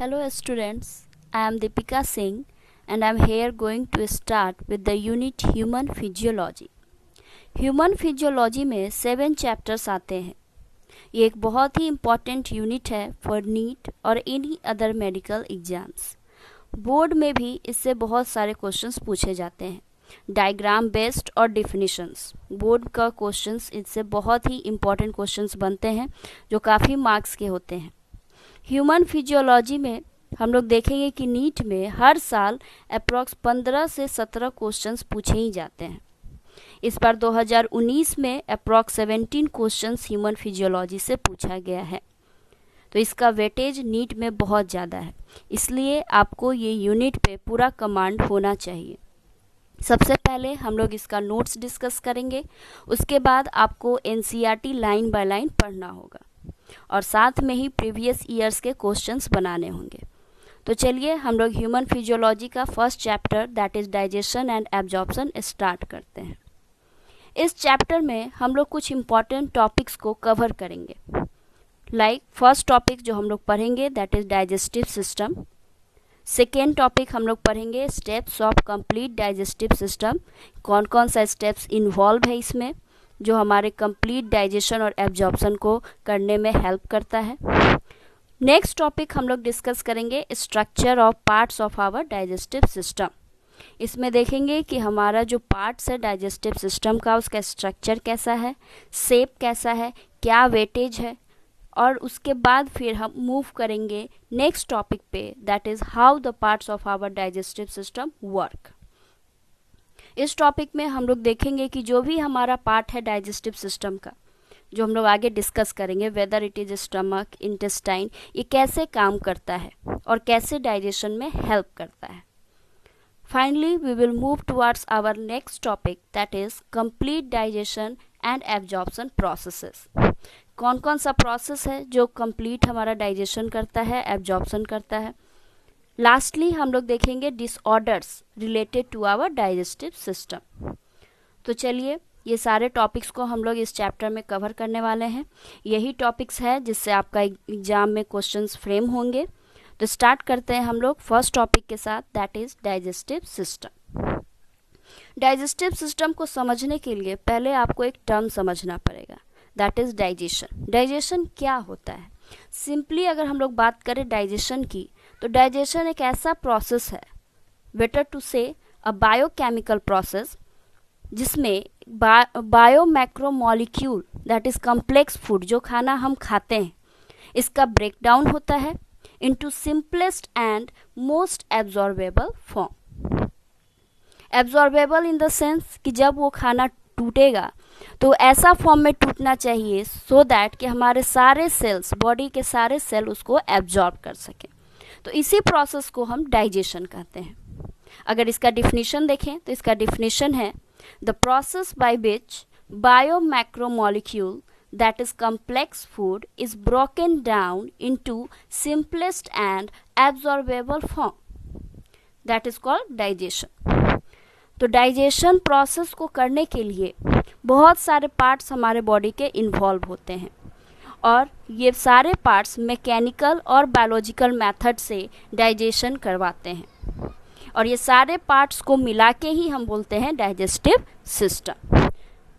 Hello students, I am Deepika Singh and I am here going to start with the unit Human Physiology. Human Physiology में 7 chapters आते हैं. ये एक बहुत ही important unit है for NEET और any other medical exams. Board में भी इससे बहुत सारे क्वेश्चंस पूछे जाते हैं. डायग्राम बेस्ड और डिफिनीशंस, बोर्ड का क्वेश्चंस इससे बहुत ही इम्पॉर्टेंट क्वेश्चंस बनते हैं जो काफ़ी मार्क्स के होते हैं. ह्यूमन फिजियोलॉजी में हम लोग देखेंगे कि नीट में हर साल अप्रॉक्स 15 से 17 क्वेश्चंस पूछे ही जाते हैं. इस बार 2019 में अप्रॉक्स 17 क्वेश्चंस ह्यूमन फिजियोलॉजी से पूछा गया है. तो इसका वेटेज नीट में बहुत ज़्यादा है, इसलिए आपको ये यूनिट पे पूरा कमांड होना चाहिए. सबसे पहले हम लोग इसका नोट्स डिस्कस करेंगे, उसके बाद आपको एनसीईआरटी लाइन बाय लाइन पढ़ना होगा और साथ में ही प्रीवियस ईयर्स के क्वेश्चंस बनाने होंगे. तो चलिए हम लोग ह्यूमन फिजियोलॉजी का first chapter that is digestion and absorption start करते हैं. इस चैप्टर में हम लोग कुछ इम्पॉर्टेंट टॉपिक्स को कवर करेंगे. फर्स्ट टॉपिक जो हम लोग पढ़ेंगे that is digestive system. Second topic हम लोग पढ़ेंगे steps of complete digestive system. कौन कौन सा स्टेप्स इन्वॉल्व है इसमें जो हमारे कंप्लीट डाइजेशन और एब्जॉर्प्शन को करने में हेल्प करता है. नेक्स्ट टॉपिक हम लोग डिस्कस करेंगे structure of parts of our digestive system. इसमें देखेंगे कि हमारा जो पार्ट्स है डाइजेस्टिव सिस्टम का उसका स्ट्रक्चर कैसा है, शेप कैसा है, क्या वेटेज है, और उसके बाद फिर हम मूव करेंगे नेक्स्ट टॉपिक पे that is how the parts of our digestive system work. इस टॉपिक में हम लोग देखेंगे कि जो भी हमारा पार्ट है डाइजेस्टिव सिस्टम का जो हम लोग आगे डिस्कस करेंगे whether it is stomach, intestine, ये कैसे काम करता है और कैसे डाइजेशन में हेल्प करता है. Finally we will move towards our next topic that is complete digestion and absorption processes. कौन कौन सा प्रोसेस है जो कंप्लीट हमारा डाइजेशन करता है, एब्जॉर्प्शन करता है. लास्टली हम लोग देखेंगे disorders related to our digestive system. तो चलिए ये सारे टॉपिक्स को हम लोग इस चैप्टर में कवर करने वाले हैं. यही टॉपिक्स है जिससे आपका एग्जाम में क्वेश्चंस फ्रेम होंगे. तो स्टार्ट करते हैं हम लोग फर्स्ट टॉपिक के साथ that is digestive system. Digestive system को समझने के लिए पहले आपको एक टर्म समझना पड़ेगा दैट इज़ डाइजेशन. डाइजेशन क्या होता है? सिंपली अगर हम लोग बात करें डाइजेशन की तो डाइजेशन एक ऐसा प्रोसेस है, बेटर टू से अ बायोकेमिकल प्रोसेस, जिसमें bio macro molecule that is complex food जो खाना हम खाते हैं इसका ब्रेकडाउन होता है into simplest and most absorbable form. Absorbable in the sense कि जब वो खाना टूटेगा तो ऐसा फॉर्म में टूटना चाहिए सो दैट कि हमारे सारे सेल्स, बॉडी के सारे सेल उसको एब्जॉर्ब कर सकें. तो इसी प्रोसेस को हम डाइजेशन कहते हैं. अगर इसका डिफिनीशन देखें तो इसका डिफिनीशन है the process by which biomacromolecule that is complex food is broken down into simplest and absorbable form that is called digestion. तो डाइजेशन प्रोसेस को करने के लिए बहुत सारे पार्ट्स हमारे बॉडी के इन्वॉल्व होते हैं और ये सारे पार्ट्स मैकेनिकल और बायोलॉजिकल मेथड से डाइजेशन करवाते हैं और ये सारे पार्ट्स को मिला के ही हम बोलते हैं डाइजेस्टिव सिस्टम.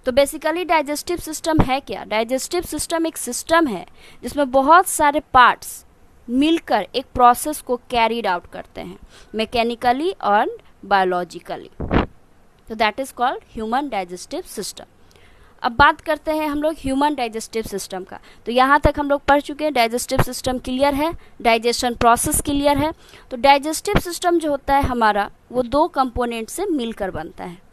तो बेसिकली डाइजेस्टिव सिस्टम है क्या? डाइजेस्टिव सिस्टम एक सिस्टम है जिसमें बहुत सारे पार्ट्स मिलकर एक प्रोसेस को कैरीड आउट करते हैं मैकेनिकली और बायोलॉजिकली. तो that is called human digestive system. अब बात करते हैं हम लोग ह्यूमन डाइजेस्टिव सिस्टम का. तो यहाँ तक हम लोग पढ़ चुके हैं डाइजेस्टिव सिस्टम क्लियर है, डाइजेशन प्रोसेस क्लियर है. तो डाइजेस्टिव सिस्टम जो होता है हमारा वो 2 कंपोनेंट से मिलकर बनता है.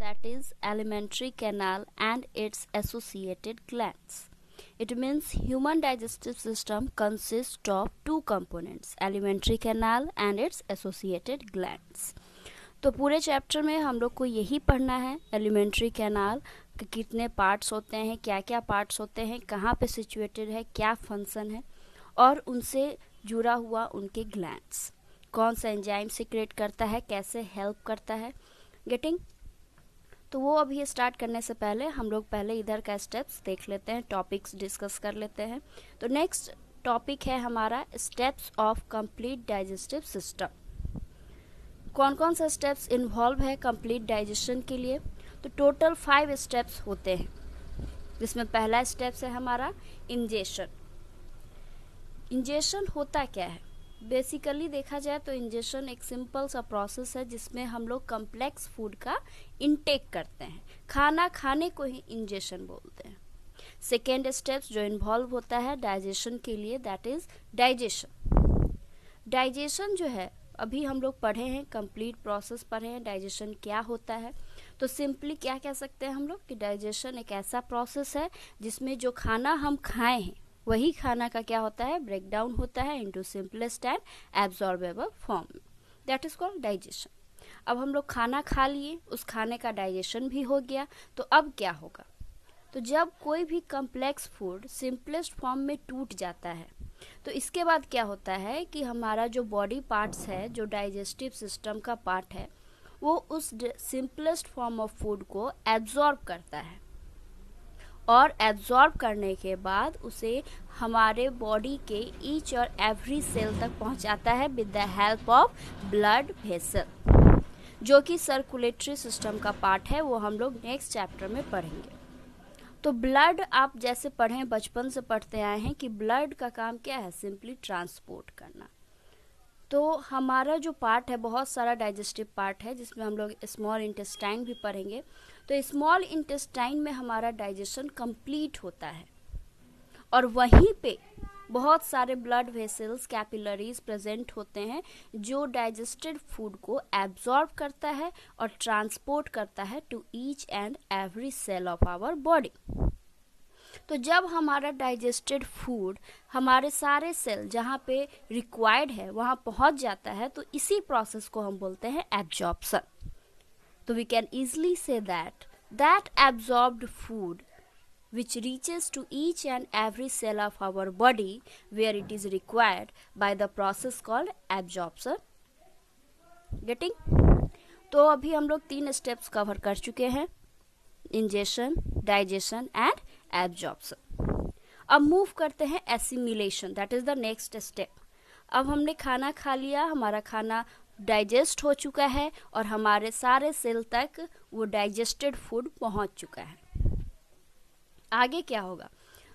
That is alimentary canal and its associated glands. It means human digestive system consists of 2 components, alimentary canal and its associated glands. तो पूरे चैप्टर में हम लोग को यही पढ़ना है एलिमेंट्री कैनाल के कितने पार्ट्स होते हैं, क्या क्या पार्ट्स होते हैं, कहाँ पे सिचुएटेड है, क्या फंक्शन है और उनसे जुड़ा हुआ उनके ग्लैंड्स, कौन सा एंजाइम सीक्रेट करता है, कैसे हेल्प करता है. गेटिंग? तो वो अभी स्टार्ट करने से पहले हम लोग पहले इधर का स्टेप्स देख लेते हैं, टॉपिक्स डिस्कस कर लेते हैं। तो नेक्स्ट टॉपिक है हमारा steps of complete digestive system. कौन कौन सा स्टेप्स इन्वॉल्व है कंप्लीट डाइजेशन के लिए? तो टोटल 5 स्टेप्स होते हैं, जिसमें पहला स्टेप्स है हमारा इंजेशन। इंजेशन होता क्या है? बेसिकली देखा जाए तो इंजेशन एक सिंपल सा प्रोसेस है जिसमें हम लोग कम्प्लेक्स फूड का इनटेक करते हैं। खाना खाने को ही इंजेशन बोलते हैं। सेकेंड स्टेप्स जो इन्वॉल्व होता है डाइजेशन के लिए, दैट इज डाइजेशन। डाइजेशन जो है अभी हम लोग पढ़े हैं, कंप्लीट प्रोसेस पढ़े हैं डाइजेशन क्या होता है। तो सिंपली क्या कह सकते हैं हम लोग कि डाइजेशन एक ऐसा प्रोसेस है जिसमें जो खाना हम खाए हैं वही खाना का क्या होता है, ब्रेक डाउन होता है into simplest and absorbable form, that is called digestion. अब हम लोग खाना खा लिए, उस खाने का डाइजेशन भी हो गया, तो अब क्या होगा? तो जब कोई भी कम्प्लेक्स फूड सिंपलेस्ट फॉर्म में टूट जाता है तो इसके बाद क्या होता है कि हमारा जो बॉडी पार्ट्स है, जो डाइजेस्टिव सिस्टम का पार्ट है, वो उस सिंपलेस्ट फॉर्म ऑफ फूड को एब्जॉर्ब करता है और एब्जॉर्ब करने के बाद उसे हमारे बॉडी के ईच और एवरी सेल तक पहुंचाता है with the help of blood vessel, जो कि सर्कुलेटरी सिस्टम का पार्ट है। वो हम लोग नेक्स्ट चैप्टर में पढ़ेंगे। तो ब्लड आप जैसे पढ़ें, बचपन से पढ़ते आए हैं कि ब्लड का काम क्या है, सिंपली ट्रांसपोर्ट करना। तो हमारा जो पार्ट है, बहुत सारा डाइजेस्टिव पार्ट है जिसमें हम लोग स्मॉल इंटेस्टाइन भी पढ़ेंगे। तो स्मॉल इंटेस्टाइन में हमारा डाइजेशन कंप्लीट होता है और वहीं पे बहुत सारे ब्लड वेसल्स, कैपिलरीज प्रेजेंट होते हैं जो डाइजेस्टेड फूड को एब्जॉर्ब करता है और ट्रांसपोर्ट करता है to each and every cell of our body. तो जब हमारा डाइजेस्टेड फूड हमारे सारे सेल जहाँ पे रिक्वायर्ड है वहाँ पहुँच जाता है, तो इसी प्रोसेस को हम बोलते हैं एब्जॉर्प्शन। तो we can easily say that absorbed food which reaches to each and every cell of our body where it is required by the process called absorption. Getting? तो अभी हम लोग 3 स्टेप्स कवर कर चुके हैं, इंजेशन, डाइजेशन एंड एब्जॉर्प्शन। अब move करते हैं assimilation, that is the next step. अब हमने खाना खा लिया, हमारा खाना डाइजेस्ट हो चुका है और हमारे सारे सेल तक वो डाइजेस्टेड फूड पहुंच चुका है। आगे क्या होगा?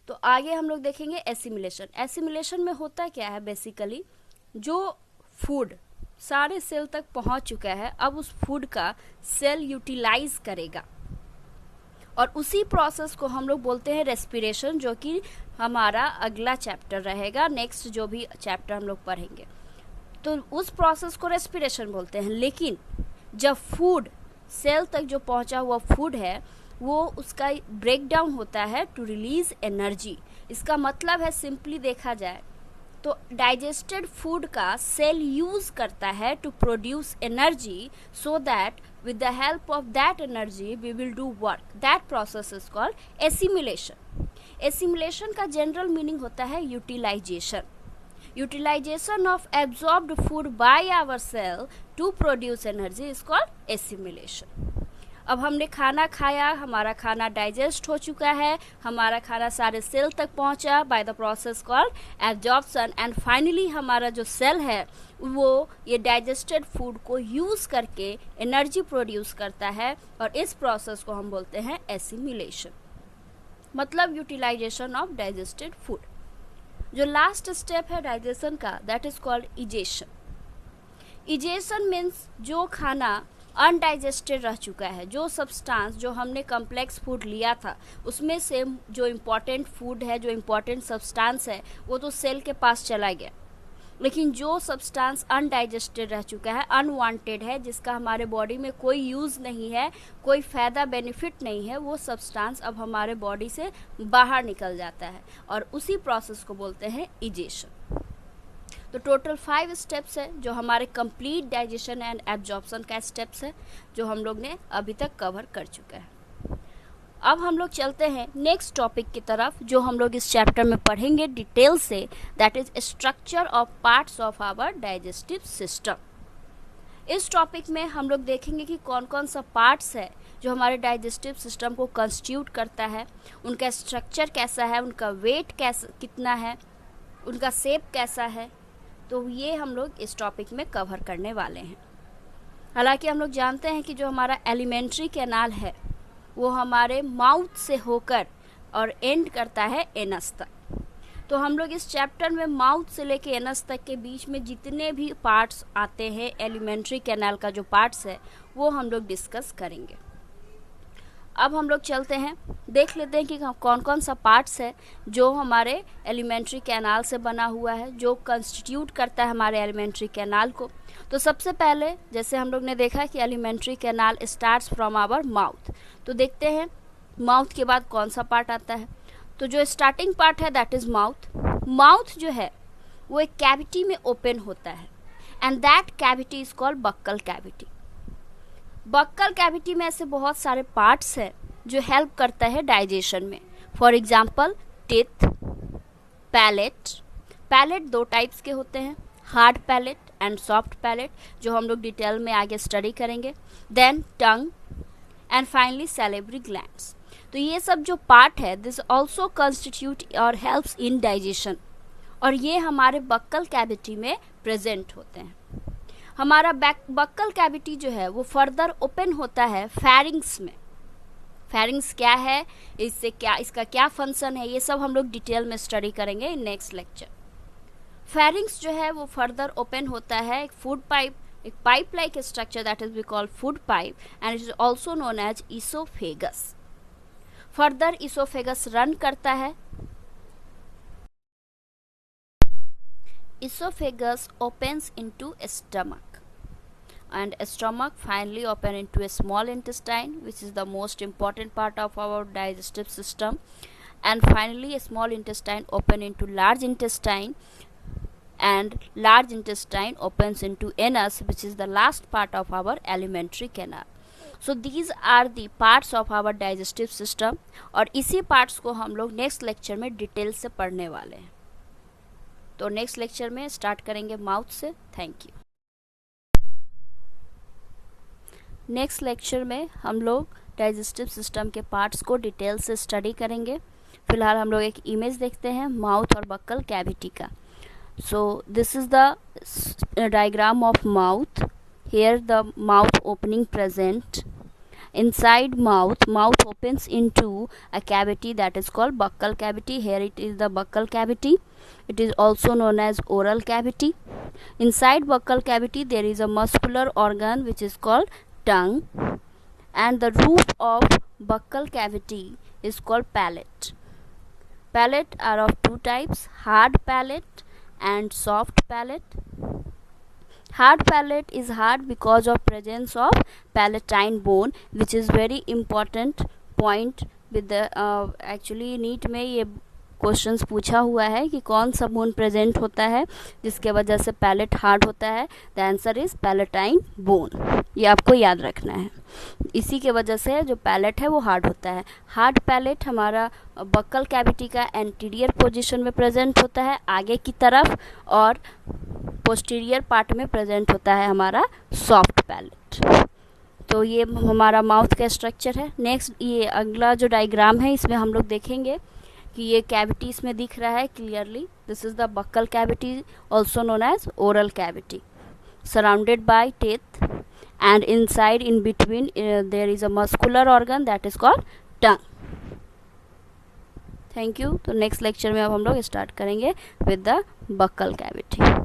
तो आगे हम लोग देखेंगे एसिमिलेशन। एसिमिलेशन में होता क्या है, बेसिकली जो फूड सारे सेल तक पहुंच चुका है, अब उस फूड का सेल यूटिलाइज करेगा और उसी प्रोसेस को हम लोग बोलते हैं रेस्पिरेशन, जो कि हमारा अगला चैप्टर रहेगा, नेक्स्ट जो भी चैप्टर हम लोग पढ़ेंगे। तो उस प्रोसेस को रेस्पिरेशन बोलते हैं। लेकिन जब फूड सेल तक जो पहुंचा हुआ फूड है वो उसका ब्रेक डाउन होता है टू रिलीज एनर्जी। इसका मतलब है, सिंपली देखा जाए तो डाइजेस्टेड फूड का सेल यूज करता है to produce energy, so that with the help of that energy we will do work. That process is called assimilation. Assimilation का general meaning होता है utilization. Utilization of absorbed food by our cell to produce energy is called assimilation. अब हमने खाना खाया, हमारा खाना digest हो चुका है, हमारा खाना सारे सेल तक पहुंचा by the process called absorption, and finally हमारा जो सेल है वो ये डाइजेस्टेड फूड को यूज करके एनर्जी प्रोड्यूस करता है और इस प्रोसेस को हम बोलते हैं एसिमिलेशन, मतलब यूटिलाइजेशन ऑफ डाइजेस्टेड फूड। जो लास्ट स्टेप है डाइजेशन का, that is called egestion. Egestion means जो खाना अनडाइजेस्टेड रह चुका है, जो सब्सटेंस जो हमने कम्प्लेक्स फूड लिया था उसमें से जो इम्पोर्टेंट फूड है, जो इम्पोर्टेंट सब्सटेंस है वो तो सेल के पास चला गया, लेकिन जो सब्सटेंस अनडाइजेस्टेड रह चुका है, अनवांटेड है, जिसका हमारे बॉडी में कोई यूज़ नहीं है, कोई फ़ायदा बेनिफिट नहीं है, वो सब्सटेंस अब हमारे बॉडी से बाहर निकल जाता है और उसी प्रोसेस को बोलते हैं इजेशन। तो टोटल 5 स्टेप्स है जो हमारे कंप्लीट डाइजेशन एंड एब्जॉर्प्शन का स्टेप्स है, जो हम लोग ने अभी तक कवर कर चुका है। अब हम लोग चलते हैं नेक्स्ट टॉपिक की तरफ, जो हम लोग इस चैप्टर में पढ़ेंगे डिटेल से, that is structure of parts of our digestive system. इस टॉपिक में हम लोग देखेंगे कि कौन कौन सा पार्ट्स है जो हमारे डाइजेस्टिव सिस्टम को कंस्टिट्यूट करता है, उनका स्ट्रक्चर कैसा है, उनका वेट कैसा कितना है, उनका शेप कैसा है। तो ये हम लोग इस टॉपिक में कवर करने वाले हैं। हालांकि हम लोग जानते हैं कि जो हमारा एलिमेंट्री कैनाल है वो हमारे माउथ से होकर और एंड करता है एनस तक। तो हम लोग इस चैप्टर में माउथ से लेके एनस तक के बीच में जितने भी पार्ट्स आते हैं, एलिमेंट्री कैनाल का जो पार्ट्स है वो हम लोग डिस्कस करेंगे। अब हम लोग चलते हैं, देख लेते हैं कि कौन कौन सा पार्ट्स है जो हमारे एलिमेंट्री कैनाल से बना हुआ है, जो कंस्टिट्यूट करता है हमारे एलिमेंट्री कैनाल को। तो सबसे पहले जैसे हम लोग ने देखा कि alimentary canal starts from our mouth, तो देखते हैं माउथ के बाद कौन सा पार्ट आता है। तो जो स्टार्टिंग पार्ट है दैट इज़ माउथ। माउथ जो है वो एक कैविटी में ओपन होता है and that cavity is called buccal cavity. Buccal cavity में ऐसे बहुत सारे पार्ट्स हैं जो हेल्प करता है डाइजेशन में। For example teeth, palate. Palate दो टाइप्स के होते हैं, hard palate and soft palate, जो हम लोग डिटेल में आगे स्टडी करेंगे। Then tongue and finally salivary glands. तो ये सब जो पार्ट है दिस ऑल्सो कंस्टिट्यूट और हेल्प्स इन डाइजेशन, और ये हमारे बक्कल कैविटी में प्रेजेंट होते हैं। हमारा बक्कल कैविटी जो है वो फर्दर ओपन होता है फेरिंग्स में। फेरिंग्स क्या है, इससे क्या, इसका क्या फंक्शन है, ये सब हम लोग डिटेल में स्टडी करेंगे इन नेक्स्ट लेक्चर। फेरिंग्स जो है वो फर्दर ओपन होता है एक फूड पाइप, एक pipe like structure that is we call food pipe and it is also known as oesophagus. Further oesophagus run करता है। Esophagus opens into stomach and stomach finally open into a small intestine, which is the most important part of our digestive system, and finally a small intestine open into large intestine and large intestine opens into anus, which is the last part of our alimentary canal. So these are the parts of our digestive system, और इसी parts को हम लोग next lecture में detail से पढ़ने वाले हैं। तो नेक्स्ट लेक्चर में स्टार्ट करेंगे माउथ से। Thank you. नेक्स्ट लेक्चर में हम लोग डाइजेस्टिव सिस्टम के पार्ट्स को डिटेल से स्टडी करेंगे। फिलहाल हम लोग एक इमेज देखते हैं माउथ और बक्कल कैविटी का। So this is the diagram of mouth. Here the mouth opening present. Inside mouth opens into a cavity that is called buccal cavity. Here it is the buccal cavity. It is also known as oral cavity. Inside buccal cavity there is a muscular organ which is called tongue, and the roof of buccal cavity is called palate. Palate are of two types, hard palate and soft palate. Hard palate is hard because of presence of palatine bone, which is very important point with the actually NEET में ये questions पूछा हुआ है कि कौन सा bone present होता है जिसके वजह से पैलेट हार्ड होता है। The answer is palatine bone, ये आपको याद रखना है। इसी के वजह से जो पैलेट है वो हार्ड होता है। हार्ड पैलेट हमारा बक्कल कैविटी का एंटीरियर पोजीशन में प्रेजेंट होता है आगे की तरफ, और पोस्टीरियर पार्ट में प्रेजेंट होता है हमारा सॉफ्ट पैलेट। तो ये हमारा माउथ का स्ट्रक्चर है। नेक्स्ट ये अगला जो डायग्राम है इसमें हम लोग देखेंगे कि ये कैविटी इसमें दिख रहा है clearly. This is the buccal cavity also known as oral cavity, surrounded by teeth, and inside in between there is a muscular organ that is called tongue. Thank you. तो नेक्स्ट लेक्चर में अब हम लोग start करेंगे with the buccal cavity.